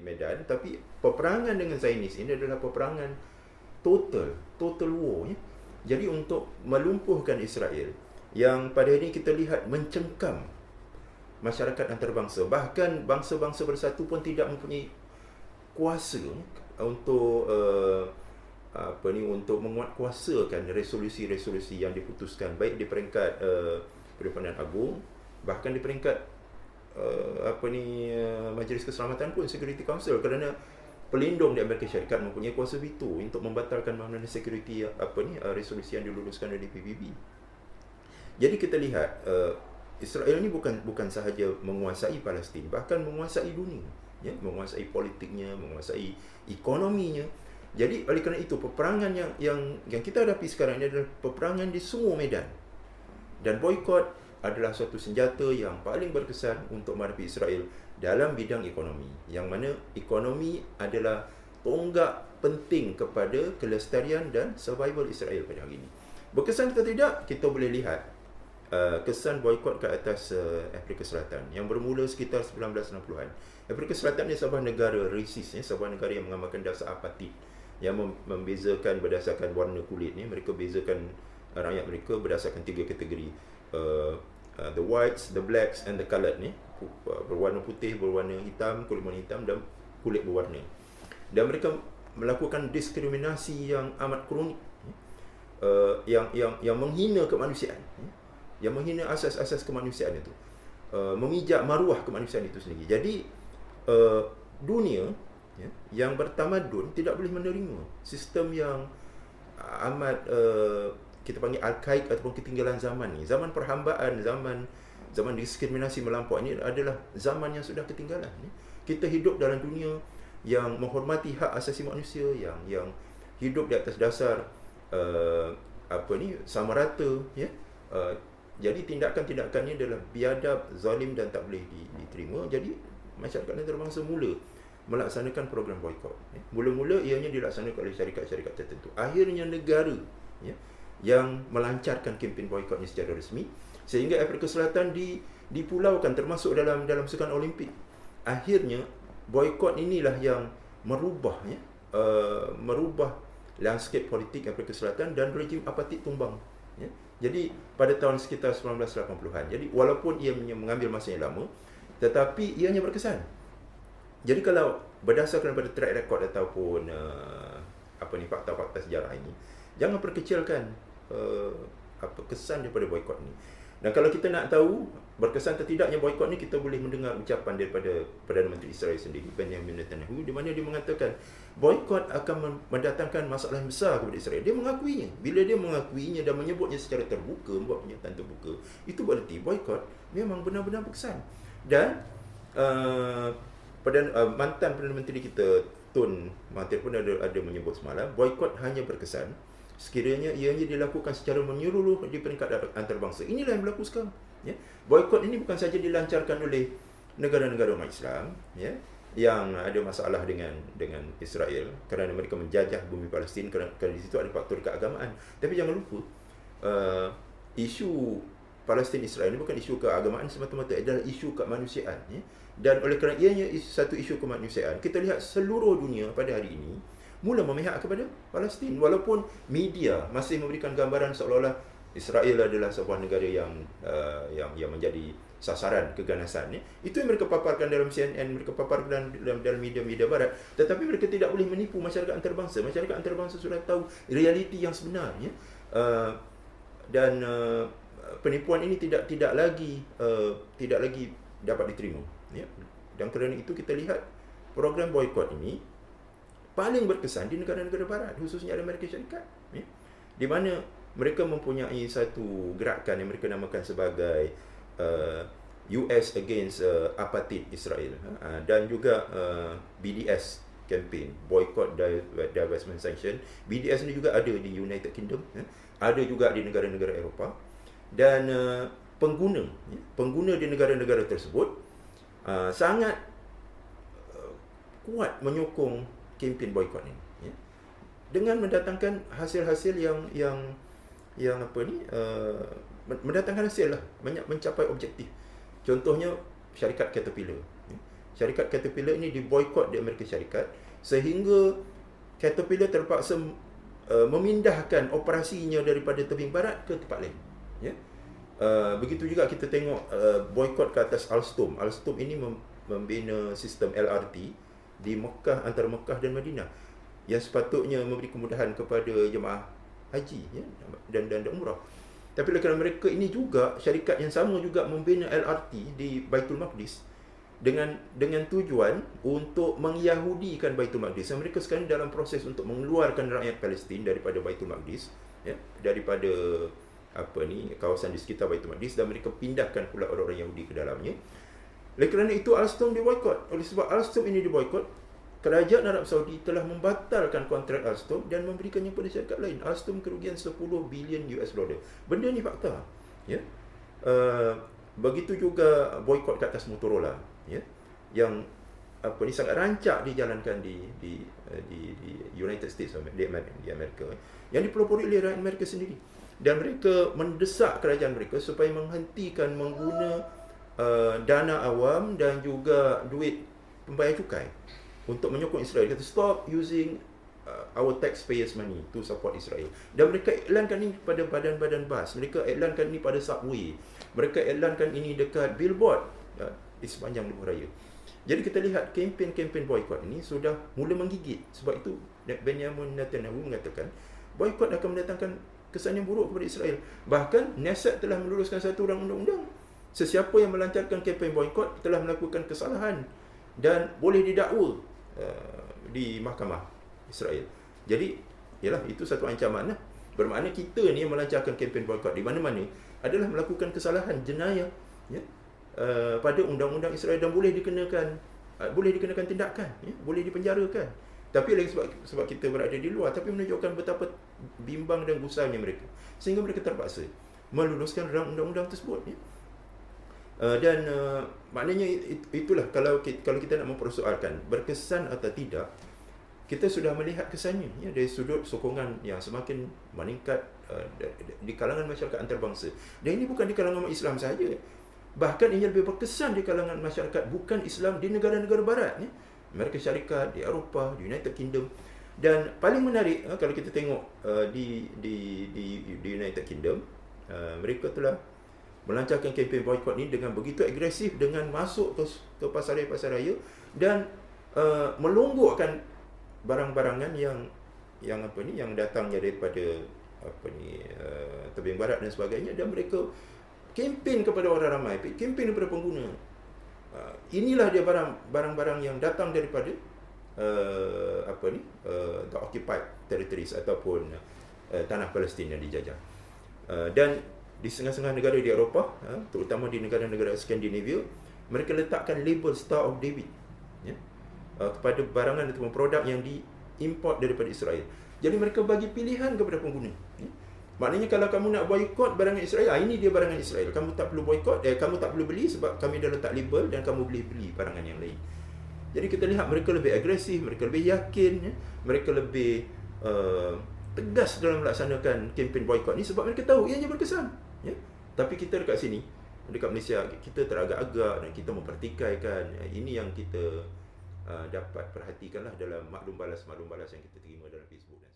Medan, tapi peperangan dengan Zionis ini adalah peperangan total war, ya. Jadi untuk melumpuhkan Israel yang pada hari ini kita lihat mencengkam masyarakat antarabangsa, bahkan bangsa-bangsa bersatu pun tidak mempunyai kuasa untuk untuk menguatkuasakan resolusi-resolusi yang diputuskan baik di peringkat Pertubuhan Agung, bahkan di peringkat Majlis Keselamatan pun, Security Council, kerana pelindung di Amerika Syarikat mempunyai kuasa veto untuk membatalkan mana-mana security resolusi yang diluluskan oleh PBB. Jadi kita lihat Israel ni bukan sahaja menguasai Palestin, bahkan menguasai dunia, ya, menguasai politiknya, menguasai ekonominya. Jadi oleh kerana itu peperangan yang kita hadapi sekarang ini adalah peperangan di semua medan. Dan boikot adalah suatu senjata yang paling berkesan untuk menghadapi Israel dalam bidang ekonomi, yang mana ekonomi adalah tonggak penting kepada kelestarian dan survival Israel pada hari ini. Berkesan atau tidak, kita boleh lihat kesan boikot ke atas Afrika Selatan yang bermula sekitar 1960-an. Afrika Selatan ni sebuah negara rasis, sebuah negara yang mengamalkan dasar apartheid, yang membezakan berdasarkan warna kulit ni. Mereka bezakan rakyat mereka berdasarkan 3 kategori, the whites, the blacks and the coloured ni, berwarna putih, berwarna hitam, kulit berwarna hitam dan kulit berwarna. Dan mereka melakukan diskriminasi yang amat kronik, yang menghina kemanusiaan, yang menghina asas-asas kemanusiaan itu, memijak maruah kemanusiaan itu sendiri. Jadi dunia, ya, yang bertamadun tidak boleh menerima sistem yang amat kita panggil arkaik ataupun ketinggalan zaman ni. Zaman perhambaan, zaman diskriminasi melampau ini adalah zaman yang sudah ketinggalan. Kita hidup dalam dunia yang menghormati hak asasi manusia, yang hidup di atas dasar sama rata, ya. Jadi tindakan-tindakan ini adalah biadab, zalim dan tak boleh diterima. Jadi masyarakat antarabangsa mula melaksanakan program boikot. Mula-mula ianya dilaksanakan oleh syarikat-syarikat tertentu. Akhirnya negara, ya, yang melancarkan kempen boikot ini secara resmi, sehingga Afrika Selatan dipulaukan termasuk dalam sukan Olimpik. Akhirnya boikot inilah yang merubah landscape politik Afrika Selatan dan rejim apartheid tumbang, ya. Jadi pada tahun sekitar 1980-an. Jadi walaupun ia mengambil masa yang lama, tetapi ianya berkesan. Jadi kalau berdasarkan pada track record ataupun fakta-fakta sejarah ini, jangan perkecilkan kesan daripada boikot ni. Dan kalau kita nak tahu berkesan atau tidaknya boikot ni, kita boleh mendengar ucapan daripada Perdana Menteri Israel sendiri, Benjamin Netanyahu, di mana dia mengatakan boikot akan mendatangkan masalah yang besar kepada Israel. Dia mengakuinya. Bila dia mengakuinya dan menyebutnya secara terbuka, membuat pernyataan terbuka, itu berarti boikot memang benar-benar berkesan. Dan mantan Perdana Menteri kita Tun Mahathir pun ada menyebut semalam, boikot hanya berkesan sekiranya ianya dilakukan secara menyeluruh di peringkat antarabangsa. Inilah yang berlaku sekarang, ya. Boikot ini bukan saja dilancarkan oleh negara-negara umat Islam, ya, yang ada masalah dengan Israel kerana mereka menjajah bumi Palestin, kerana di situ ada faktor keagamaan. Tapi jangan lupa, isu Palestin Israel ini bukan isu keagamaan semata-mata, adalah isu kemanusiaan, ya. Dan oleh kerana ianya satu isu kemanusiaan, kita lihat seluruh dunia pada hari ini mula memihak kepada Palestin, walaupun media masih memberikan gambaran seolah-olah Israel adalah sebuah negara yang menjadi sasaran keganasan, ya. Itu yang mereka paparkan dalam CNN, mereka paparkan dalam media-media barat, tetapi mereka tidak boleh menipu masyarakat antarabangsa. Masyarakat antarabangsa sudah tahu realiti yang sebenarnya, dan penipuan ini tidak lagi dapat diterima, ya. Dan kerana itu kita lihat program boikot ini paling berkesan di negara-negara barat, khususnya Amerika Syarikat, ya, di mana mereka mempunyai satu gerakan yang mereka namakan sebagai US Against Apartheid Israel, dan juga BDS campaign, Boycott, Divestment, Sanction. BDS ini juga ada di United Kingdom, ada juga di negara-negara Eropah, dan pengguna di negara-negara tersebut sangat kuat menyokong kempen boikot ini, ya, dengan mendatangkan hasil-hasil yang mendatangkan hasil lah, mencapai objektif. Contohnya syarikat Caterpillar, ya. syarikat Caterpillar ini diboikot di Amerika Syarikat, sehingga Caterpillar terpaksa memindahkan operasinya daripada tebing barat ke tempat lain. Ya. Begitu juga kita tengok boikot ke atas Alstom. Alstom ini membina sistem LRT di Mekah, antara Mekah dan Madinah, yang sepatutnya memberi kemudahan kepada jemaah haji, ya, dan umrah. Tapi kerana mereka ini juga, syarikat yang sama juga membina LRT di Baitul Maqdis dengan tujuan untuk mengyahudikan Baitul Maqdis. Dan mereka sekarang dalam proses untuk mengeluarkan rakyat Palestin daripada Baitul Maqdis, ya, daripada kawasan di sekitar Baitul Maqdis, dan mereka pindahkan pula orang-orang Yahudi ke dalamnya. Oleh kerana itu Alstom diboikot. Oleh sebab Alstom ini diboikot, kerajaan Arab Saudi telah membatalkan kontrak Alstom dan memberikannya kepada syarikat lain. Alstom kerugian 10 bilion US dollar. Benda ni fakta. Ya. Begitu juga boikot ke atas Motorola, ya, yang sangat rancak dijalankan di United States, di Amerika, yang dipelopori oleh rakyat Amerika sendiri. Dan mereka mendesak kerajaan mereka supaya menghentikan mengguna dana awam dan juga duit pembayar cukai untuk menyokong Israel. Kata stop using our taxpayers money to support Israel. Dan mereka iklankan ini pada badan-badan bas, mereka iklankan ini pada subway, mereka iklankan ini dekat billboard di sepanjang lebuh raya. Jadi kita lihat kempen-kempen boikot ini sudah mula menggigit. Sebab itu Benjamin Netanyahu mengatakan boikot akan mendatangkan kesan yang buruk kepada Israel. Bahkan Knesset telah meluluskan satu undang-undang. Sesiapa yang melancarkan kempen boikot telah melakukan kesalahan dan boleh didakwa di mahkamah Israel. Jadi, yalah, itu satu ancaman lah. Bermakna kita ni yang melancarkan kempen boikot di mana-mana adalah melakukan kesalahan, jenayah, ya, pada undang-undang Israel, dan boleh dikenakan tindakan, ya, boleh dipenjarakan. Tapi lagi sebab kita berada di luar, tapi menunjukkan betapa bimbang dan gusarnya mereka, sehingga mereka terpaksa meluluskan undang-undang tersebut, ya. Dan maknanya itulah, kalau kita nak mempersoalkan berkesan atau tidak, kita sudah melihat kesannya, ya, dari sudut sokongan yang semakin meningkat di kalangan masyarakat antarabangsa. Dan ini bukan di kalangan umat Islam sahaja, bahkan ini lebih berkesan di kalangan masyarakat bukan Islam di negara-negara barat, ya. Amerika Syarikat, di Eropah, di United Kingdom. Dan paling menarik, kalau kita tengok di United Kingdom, mereka telah melancarkan kempen boikot ni dengan begitu agresif, dengan masuk ke pasar raya dan melonggokkan barang-barangan yang datangnya daripada tebing barat dan sebagainya, dan mereka kempen kepada orang ramai, kempen kepada pengguna. Inilah dia barang-barang yang datang daripada the occupied territories ataupun tanah Palestin yang dijajah. Dan di setengah-setengah negara di Eropah, terutama di negara-negara Skandinavia, mereka letakkan label Star of David, ya, kepada barangan ataupun produk yang diimport daripada Israel. Jadi mereka bagi pilihan kepada pengguna, ya. Maknanya kalau kamu nak boikot barangan Israel, ini dia barangan Israel. Kamu tak perlu boikot, kamu tak perlu beli sebab kami dah letak label, dan kamu boleh beli barangan yang lain. Jadi kita lihat mereka lebih agresif, mereka lebih yakin, ya, mereka lebih tegas dalam melaksanakan kempen boikot ni sebab mereka tahu ianya berkesan, ya. Tapi kita dekat sini, dekat Malaysia, kita teragak-agak dan kita mempertikaikan. Ini yang kita dapat perhatikanlah dalam maklum balas yang kita terima dalam Facebook dan